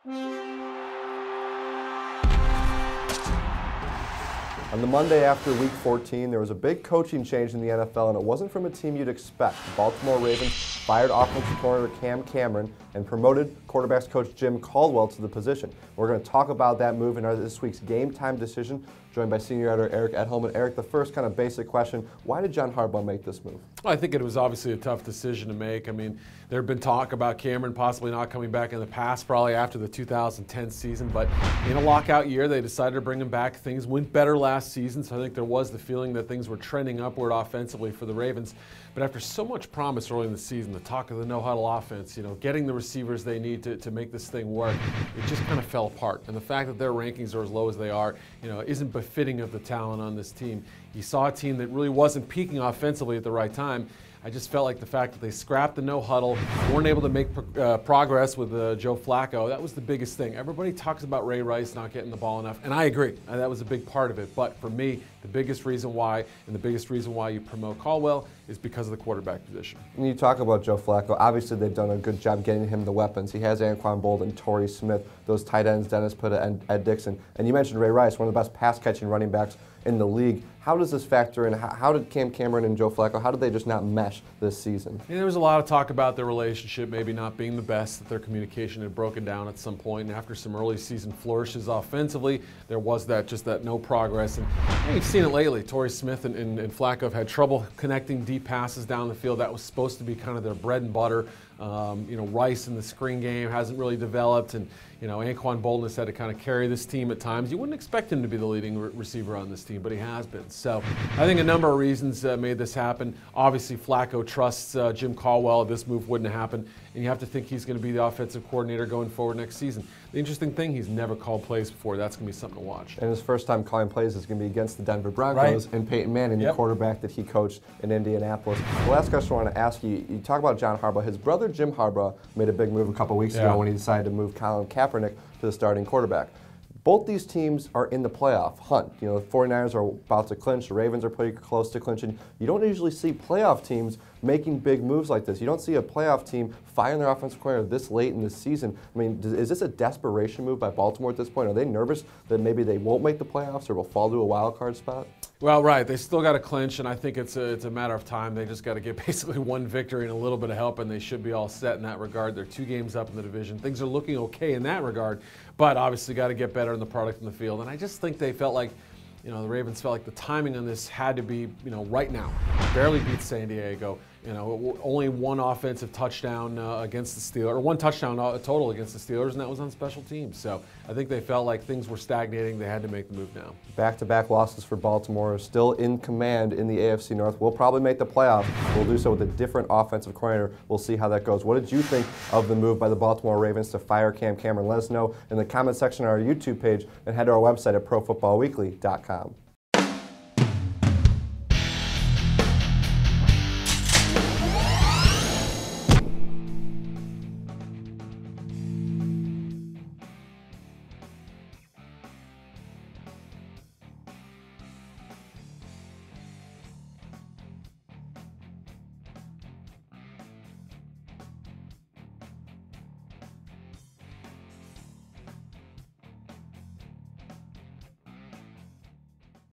On the Monday after Week 14, there was a big coaching change in the NFL, and it wasn't from a team you'd expect. The Baltimore Ravens fired offensive coordinator Cam Cameron and promoted quarterbacks coach Jim Caldwell to the position. We're going to talk about that move and this week's game time decision, joined by senior editor Eric Edholm. And Eric, the first kind of basic question, why did John Harbaugh make this move? Well, I think it was obviously a tough decision to make. I mean, there had been talk about Cameron possibly not coming back in the past, probably after the 2010 season, but in a lockout year, they decided to bring him back. Things went better last season, so I think there was the feeling that things were trending upward offensively for the Ravens. But after so much promise early in the season, the talk of the no-huddle offense, getting the receivers they need to make this thing work, it just kind of fell apart. And the fact that their rankings are as low as they are, isn't befitting of the talent on this team. You saw a team that really wasn't peaking offensively at the right time. I just felt like the fact that they scrapped the no-huddle, weren't able to make progress with Joe Flacco, that was the biggest thing. Everybody talks about Ray Rice not getting the ball enough, and I agree. That was a big part of it. But for me, the biggest reason why, and the biggest reason why you promote Caldwell, is because of the quarterback position. When you talk about Joe Flacco, obviously they've done a good job getting him the weapons. He has Anquan Boldin, Torrey Smith, those tight ends, Dennis Pitta and Ed Dixon. And you mentioned Ray Rice, one of the best pass-catching running backs in the league. How does this factor in? How did Cam Cameron and Joe Flacco, how did they just not mesh this season? There was a lot of talk about their relationship maybe not being the best, that their communication had broken down at some point, and after some early season flourishes offensively, there was that no progress. And you've seen it lately. Torrey Smith and Flacco have had trouble connecting deep passes down the field. That was supposed to be kind of their bread and butter. Rice in the screen game hasn't really developed, and Anquan Boldin has had to kind of carry this team at times. You wouldn't expect him to be the leading receiver on this team, but he has been. So I think a number of reasons made this happen. Obviously, Flacco trusts Jim Caldwell. This move wouldn't have happened, and you have to think he's going to be the offensive coordinator going forward next season. The interesting thing, he's never called plays before. That's going to be something to watch. And his first time calling plays is going to be against the Denver Broncos and Peyton Manning, the quarterback that he coached in Indianapolis. The last question I want to ask you, you talk about John Harbaugh. His brother Jim Harbaugh made a big move a couple weeks ago when he decided to move Colin Kaepernick to the starting quarterback. Both these teams are in the playoff hunt. The 49ers are about to clinch. The Ravens are pretty close to clinching. You don't usually see playoff teams making big moves like this. You don't see a playoff team firing their offensive coordinator this late in the season. I mean, is this a desperation move by Baltimore at this point? Are they nervous that maybe they won't make the playoffs or will fall to a wild card spot? Well, right. They still got to clinch, and I think it's a matter of time. They just got to get basically one victory and a little bit of help, and they should be all set in that regard. They're 2 games up in the division. Things are looking okay in that regard, but obviously got to get better in the product in the field. And I just think they felt like, the Ravens felt like the timing on this had to be, right now. Barely beat San Diego. Only one offensive touchdown against the Steelers, or one touchdown total against the Steelers, and that was on special teams. So I think they felt like things were stagnating. They had to make the move now. Back-to-back losses for Baltimore, still in command in the AFC North. We'll probably make the playoffs. We'll do so with a different offensive coordinator. We'll see how that goes. What did you think of the move by the Baltimore Ravens to fire Cam Cameron? Let us know in the comment section on our YouTube page, and head to our website at ProFootballWeekly.com.